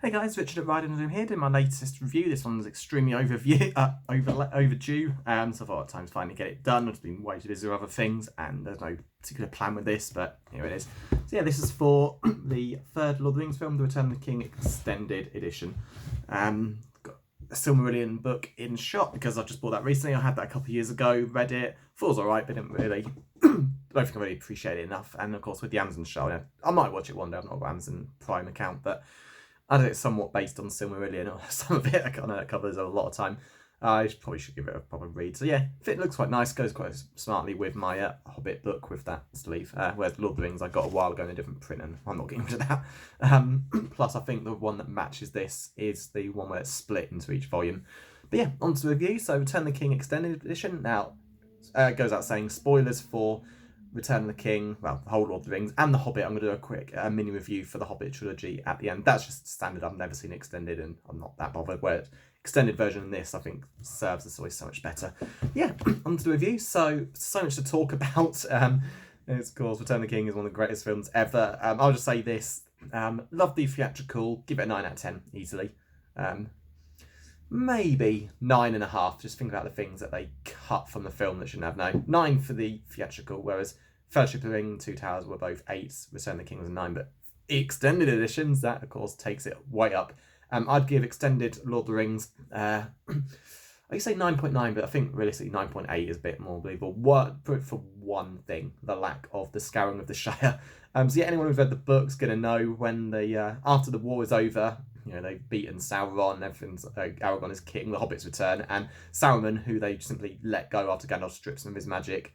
Hey guys, Richard at Riding Room here doing my latest review. This one's extremely overdue, so I thought at times finally get it done. I've been way too busy with other things, and there's no particular plan with this, but here it is. So yeah, this is for the third Lord of the Rings film, The Return of the King Extended Edition. Got a Silmarillion book in shop because I just bought that recently. I had that a couple of years ago, read it, thought it was alright, but didn't really. I don't think I really appreciate it enough. And of course, with the Amazon show, I might watch it one day. I've not got an Amazon Prime account, but I know it's somewhat based on Silmarillion, or some of it. I know it covers a lot of time. I probably should give it a proper read. So yeah, it looks quite nice, goes quite smartly with my Hobbit book with that sleeve. Whereas Lord of the Rings I got a while ago in a different print, and I'm not getting rid of that. Plus, I think the one that matches this is the one where it's split into each volume. But yeah, on to the review. So Return of the King Extended Edition. Now, it goes out saying spoilers for Return of the King, well, the whole Lord of the Rings, and The Hobbit. I'm going to do a quick mini review for the Hobbit trilogy at the end. That's just standard. I've never seen it extended, and I'm not that bothered. Where extended version of this, I think, serves the story so much better. Yeah, on to the review. So much to talk about. It's, of course, Return of the King is one of the greatest films ever. I'll just say this. Love the theatrical. Give it a 9 out of 10, easily. Maybe 9.5. Just think about the things that they cut from the film that shouldn't have 9 for the theatrical, whereas Fellowship of the Ring, Two Towers were both 8s, Return of the King was a 9, but extended editions, that of course takes it way up. I'd give extended Lord of the Rings, I say 9.9, but I think realistically 9.8 is a bit more believable. For one thing, the lack of the scouring of the Shire. So yeah, anyone who's read the book's gonna know when after the war is over, they've beaten Sauron, everything's Aragorn is king, the hobbits return, and Saruman, who they simply let go after Gandalf strips him of his magic,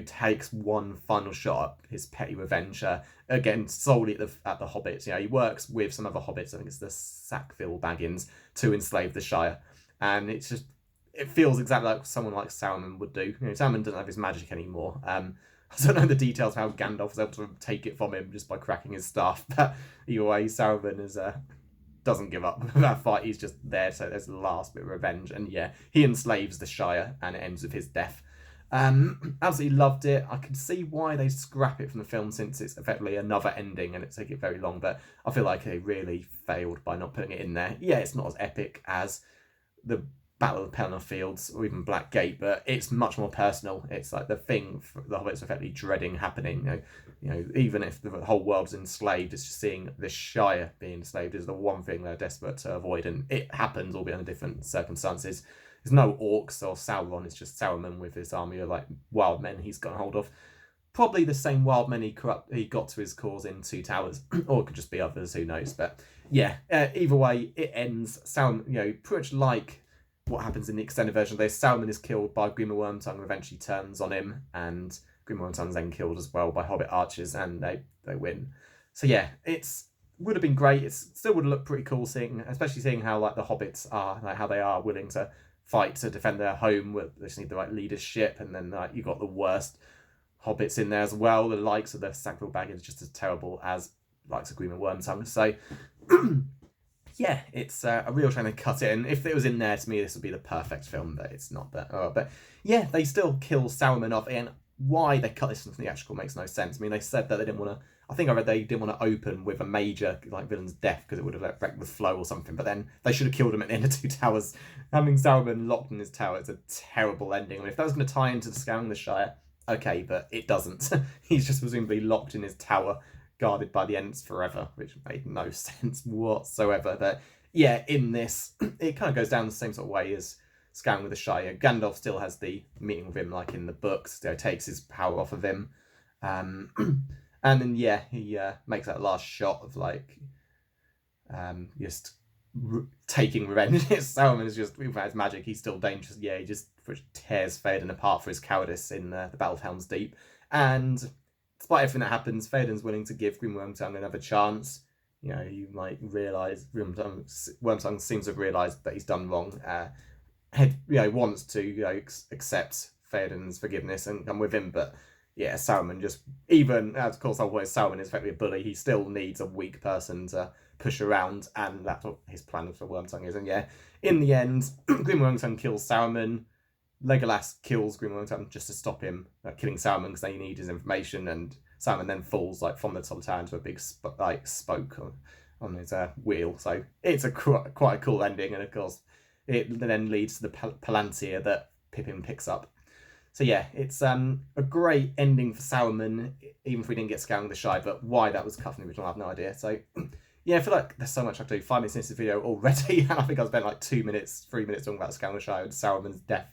takes one final shot at his petty revenge, again solely at the hobbits. He works with some other hobbits, I think it's the Sackville Baggins, to enslave the Shire, and it feels exactly like someone like Saruman would do. Saruman doesn't have his magic anymore. I don't know the details of how Gandalf was able to take it from him just by cracking his staff, but either way, Saruman doesn't give up that fight. He's just there, so there's the last bit of revenge, and yeah, he enslaves the Shire, and it ends with his death. Absolutely loved it. I can see why they scrap it from the film, since it's effectively another ending and it take it very long, but I feel like they really failed by not putting it in there. Yeah, it's not as epic as the Battle of the Pelennor Fields or even Black Gate, but it's much more personal. It's like the thing the hobbits are effectively dreading happening. Even if the whole world's enslaved, it's just seeing the Shire being enslaved is the one thing they're desperate to avoid, and it happens, albeit under different circumstances. There's no orcs or Sauron, it's just Saruman with his army of wild men he's got hold of. Probably the same wild men he got to his cause in Two Towers, or it could just be others, who knows. But yeah, either way, it ends Saruman, pretty much like what happens in the extended version of this. Saruman is killed by Grima Wormtongue, who eventually turns on him, and Grima Wormtongue's then killed as well by Hobbit archers, and they win. So yeah, would have been great. It still would have looked pretty cool, especially seeing how the hobbits are, how they are willing to fight to defend their home. They just need the right leadership, and then you got the worst hobbits in there as well. The likes of the Sackville Baggins just as terrible as likes of Grima Wormtongue. So yeah, it's a real shame they cut it. And if it was in there, to me, this would be the perfect film, but it's not that. But yeah, they still kill Saruman off. And why they cut this from the theatrical makes no sense. I mean, they said that they didn't want to. I think I read they didn't want to open with a major villain's death because it would have wrecked the flow or something. But then they should have killed him at the end of Two Towers. Having Saruman locked in his tower is a terrible ending. I mean, if that was going to tie into the Scouring the Shire, okay, but it doesn't. He's just presumably locked in his tower, guarded by the Ents forever, which made no sense whatsoever. But yeah, in this, it kind of goes down the same sort of way as Scouring with the Shire. Gandalf still has the meeting with him, like in the books. Takes his power off of him, and then yeah, he makes that last shot of just taking revenge. Saruman is just, without his magic, he's still dangerous. Yeah, he just tears Theoden apart for his cowardice in the Battle of Helm's Deep, and despite everything that happens, Theoden's willing to give Grima Wormtongue another chance. You might realise Wormtongue seems to have realised that he's done wrong. Wants to accept Theoden's forgiveness and come with him, but yeah, Saruman just, even of course, always Saruman is effectively a bully. He still needs a weak person to push around, and that's what his plan for Wormtongue is. And yeah, in the end, Grima Wormtongue kills Saruman. Legolas kills Grima Wormtongue just to stop him killing Saruman because they need his information, and Saruman then falls from the top of the tower into a big spoke on his wheel. So it's quite a cool ending, and of course it then leads to the Palantir that Pippin picks up. So yeah, it's a great ending for Saruman, even if we didn't get Scouring the Shire, but why that was cut from the original, I have no idea. So yeah, I feel like there's so much I could do. 5 minutes into this video already, and I think I spent like 2 minutes, 3 minutes talking about Scouring the Shire and Saruman's death.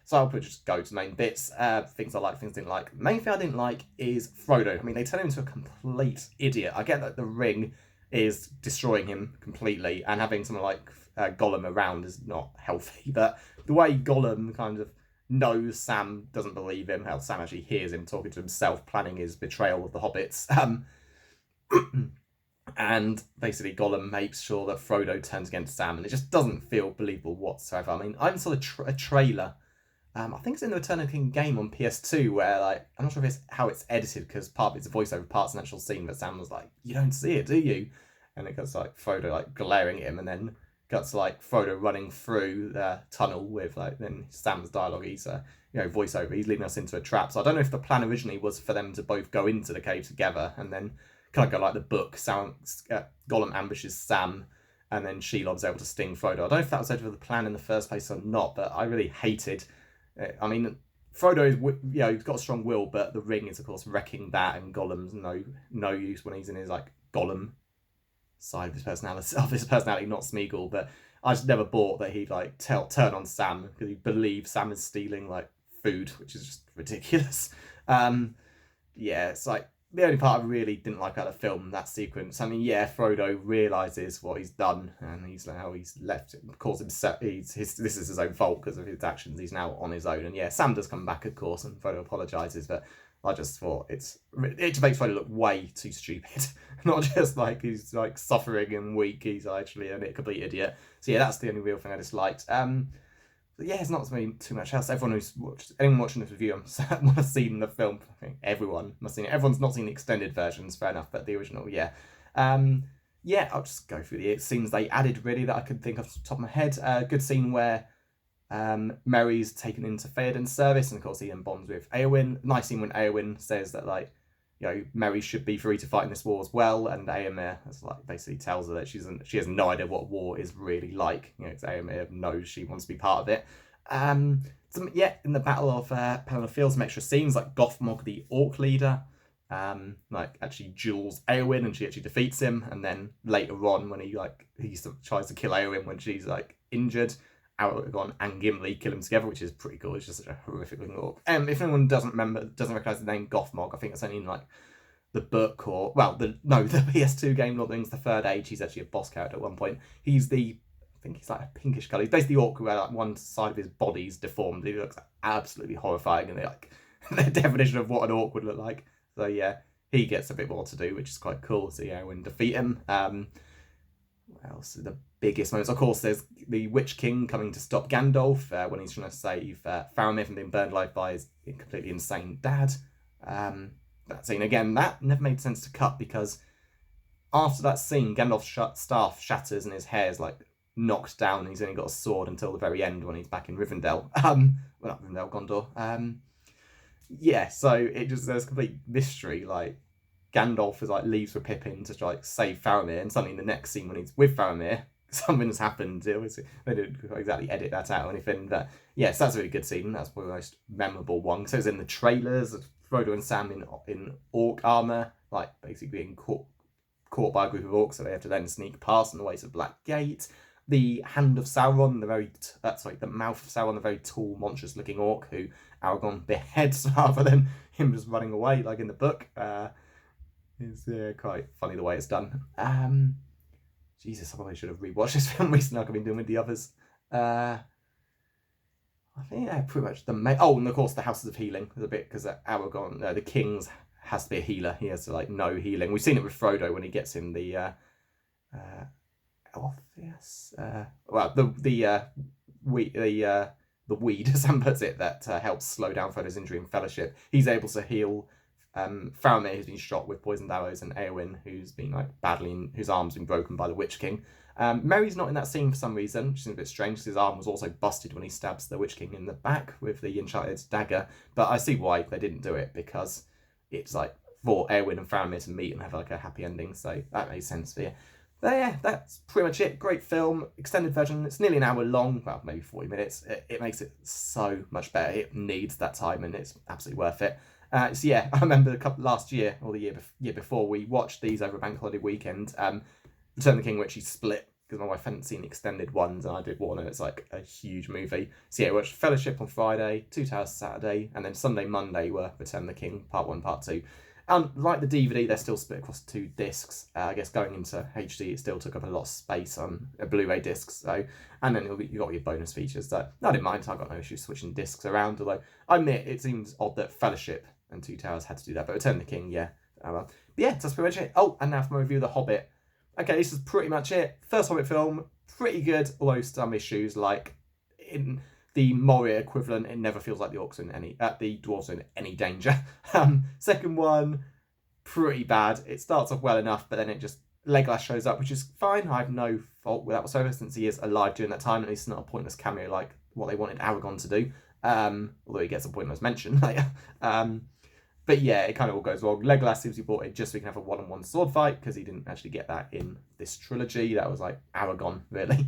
So I'll just go to the main bits, things I like, things I didn't like. Main thing I didn't like is Frodo. I mean, they turn him into a complete idiot. I get that the ring is destroying him completely, and having someone like Gollum around is not healthy, but the way Gollum kind of knows Sam doesn't believe him, how Sam actually hears him talking to himself, planning his betrayal of the hobbits. And basically Gollum makes sure that Frodo turns against Sam, and it just doesn't feel believable whatsoever. I mean, I even saw a trailer. I think it's in the Return of the King game on PS2, where like I'm not sure if it's how it's edited, because part of it's a voiceover, part's an actual scene. But Sam was like, "You don't see it, do you?" And it goes like Frodo like glaring at him, and then cuts like Frodo running through the tunnel with like then Sam's dialogue. He's voiceover. He's leading us into a trap. So I don't know if the plan originally was for them to both go into the cave together and then kind of go like the book. Gollum ambushes Sam, and then Shelob's able to sting Frodo. I don't know if that was over the plan in the first place or not, but I really hated. I mean, Frodo is, he's got a strong will, but the ring is of course wrecking that, and Gollum's no use when he's in his like Gollum side of his personality, not Smeagol. But I just never bought that he'd like turn on Sam because he believes Sam is stealing like food, which is just ridiculous. Yeah, it's like the only part I really didn't like out of the film, that sequence. I mean, yeah, Frodo realizes what he's done, and he's left. Of course, this is his own fault because of his actions. He's now on his own, and yeah, Sam does come back, of course, and Frodo apologizes. But I just thought it just makes Frodo look way too stupid. Not just like he's like suffering and weak. He's actually a complete idiot. So yeah, that's the only real thing I disliked. But yeah, it's not really too much else. Anyone watching this review, must have seen the film. I think everyone must have seen it. Everyone's not seen the extended versions, fair enough, but the original, yeah. Yeah, I'll just go through the scenes they added, really, that I could think of off the top of my head. Good scene where Merry's taken into Theoden's service, and of course he then bonds with Éowyn. Nice scene when Éowyn says that, like, Merry should be free to fight in this war as well, and Éomer basically tells her that she has no idea what war is really like. Éomer knows she wants to be part of it. In the Battle of Pelennor Fields, some extra scenes like Gothmog, the Orc leader, actually duels Éowyn, and she actually defeats him. And then later on, when he tries to kill Éowyn when she's like injured, Aragorn and Gimli kill him together, which is pretty cool. It's just such a horrific looking orc. If anyone doesn't recognize the name Gothmog, I think it's only in like the book the PS2 game, Lord of the Rings: The Third Age. He's actually a boss character at one point. I think he's like a pinkish colour. He's basically the orc where like one side of his body's deformed. He looks absolutely horrifying, and they're like the definition of what an orc would look like. So yeah, he gets a bit more to do, which is quite cool. So yeah, when defeat him. What else? The biggest moments, of course, there's the Witch King coming to stop Gandalf when he's trying to save Faramir from being burned alive by his completely insane dad. That scene again, that never made sense to cut, because after that scene, Gandalf's staff shatters and his hair's like knocked down, and he's only got a sword until the very end when he's back in Rivendell. Not Rivendell, Gondor. Yeah, so there's complete mystery. Like Gandalf is like leaves with Pippin to like save Faramir, and suddenly in the next scene when he's with Faramir, something has happened. They didn't exactly edit that out or anything, but yes, that's a really good scene. That's probably the most memorable one. So it's in the trailers, Frodo and Sam in orc armor, like basically being caught by a group of orcs, so they have to then sneak past on the way to the Black Gate. The hand of Sauron, the mouth of Sauron, the very tall, monstrous-looking orc who Aragorn beheads rather than him just running away like in the book. It's quite funny the way it's done. Jesus, I probably should have rewatched this film recently like I've been doing with the others. I think pretty much the main... Oh, and of course the Houses of Healing is a bit, because Aragorn, the King's has to be a healer. He has to like know healing. We've seen it with Frodo when he gets him the Orpheus. The weed, as Sam puts it, that helps slow down Frodo's injury in Fellowship. He's able to heal Faramir, who's been shot with poisoned arrows, and Éowyn, who's been whose arm's been broken by the Witch King. Merry's not in that scene for some reason, which is a bit strange, because his arm was also busted when he stabs the Witch King in the back with the enchanted dagger. But I see why they didn't do it, because it's like for Éowyn and Faramir to meet and have like a happy ending, so that makes sense for you. But yeah, that's pretty much it. Great film, extended version. It's nearly an hour long, well, maybe 40 minutes. It makes it so much better. It needs that time, and it's absolutely worth it. So yeah, I remember last year or the year before we watched these over a bank holiday weekend. Return of the King, which he split because my wife hadn't seen the extended ones, and I did one, and it's like a huge movie. So yeah, we watched Fellowship on Friday, Two Towers Saturday, and then Sunday, Monday were Return of the King Part 1, Part 2. Like the DVD, they're still split across 2 discs. I guess going into HD, it still took up a lot of space on a Blu-ray disc. So, and then you got your bonus features. That I didn't mind. I got no issue switching discs around. Although I admit it seems odd that Fellowship and Two Towers had to do that, but Return of the King, yeah. Well. But yeah, that's pretty much it. Oh, and now for my review of The Hobbit. Okay, this is pretty much it. First Hobbit film, pretty good, although some issues like in the Moria equivalent, it never feels like the orcs in any the dwarves are in any danger. Second one, pretty bad. It starts off well enough, but then it just Legolas shows up, which is fine. I have no fault with that whatsoever, since he is alive during that time. At least it's not a pointless cameo like what they wanted Aragorn to do. Although he gets a pointless mention later. But yeah, it kind of all goes wrong. Legolas seems to be brought in just so we can have a one-on-one sword fight, because he didn't actually get that in this trilogy. That was like Aragorn, really.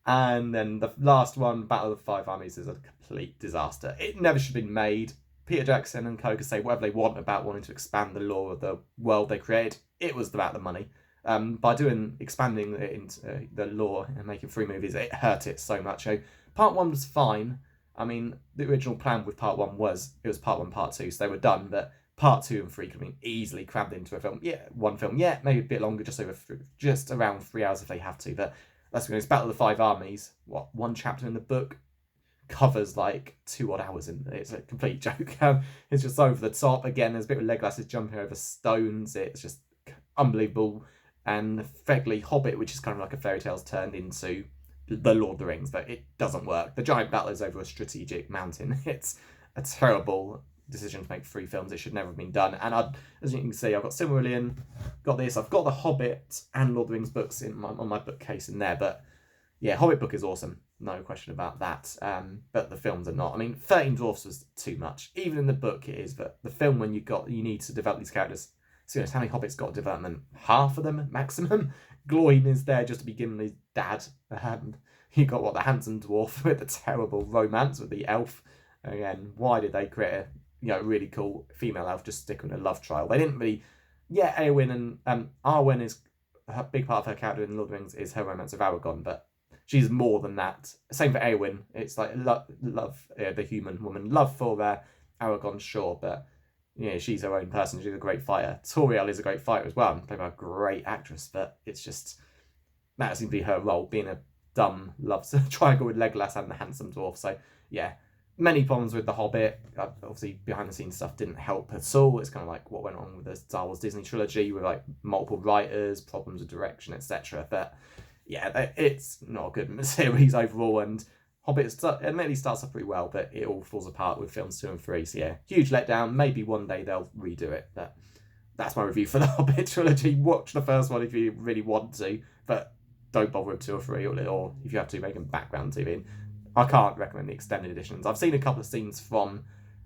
And then the last one, Battle of the Five Armies, is a complete disaster. It never should have been made. Peter Jackson and co can say whatever they want about wanting to expand the lore of the world they created. It was about the money. By expanding it into the lore and making 3 movies, it hurt it so much. So part 1 was fine. I mean, the original plan with part 1 was part 1, part 2, so they were done, but part 2 and 3 could have been easily crammed into a film. Yeah, one film, yeah, maybe a bit longer, just around 3 hours if they have to, but let's be honest, Battle of the Five Armies, one chapter in the book covers like 2 odd hours in it. It's a complete joke. It's just over the top. Again, there's a bit of Legolas is jumping over stones. It's just unbelievable. And effectively Hobbit, which is kind of like a fairy tales turned into the Lord of the Rings, but it doesn't work. The giant battle is over a strategic mountain. It's a terrible decision to make 3 films. It should never have been done. And as you can see, I've got Silmarillion, got this. I've got the Hobbit and Lord of the Rings books on my bookcase in there. But yeah, Hobbit book is awesome. No question about that. But the films are not. I mean, 13 Dwarfs was too much. Even in the book it is, but the film, when you need to develop these characters. So how many Hobbits got development? Half of them maximum. Glóin is there just to begin with his dad. You got the handsome dwarf with the terrible romance with the elf. Again, why did they create a really cool female elf just stick on a love trial? They didn't really. Yeah, Éowyn and Arwen is a big part of her character in Lord of the Rings is her romance with Aragorn, but she's more than that. Same for Éowyn. It's like love the human woman, love for Aragorn, sure, but yeah, she's her own person. She's a great fighter. Tauriel is a great fighter as well, played by a great actress, but it's just that seems to be her role, being a dumb love triangle with Legolas and the handsome dwarf. So yeah, many problems with The Hobbit. Obviously, behind the scenes stuff didn't help at all. It's kind of like what went on with the Star Wars Disney trilogy, with like multiple writers, problems with direction, etc. But yeah, it's not a good series overall, and Hobbit admittedly starts off pretty well, but it all falls apart with films 2 and 3. So yeah, huge letdown. Maybe one day they'll redo it, but that's my review for the Hobbit trilogy. Watch the first one if you really want to, but don't bother with 2 or 3, or if you have to, make them background TV. I can't recommend the extended editions. I've seen a couple of scenes from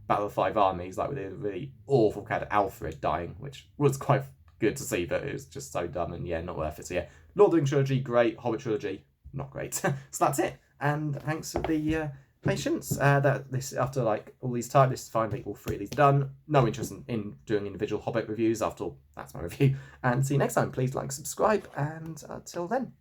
Battle of the Five Armies, like with a really awful character Alfred dying, which was quite good to see, but it was just so dumb and yeah, not worth it. So yeah, Lord of the Rings trilogy, great. Hobbit trilogy, not great. So that's it. And thanks for the patience. That this after like all these time, this is finally all 3 of these done. No interest in doing individual Hobbit reviews. After all, that's my review. And see you next time. Please like, subscribe, and until then.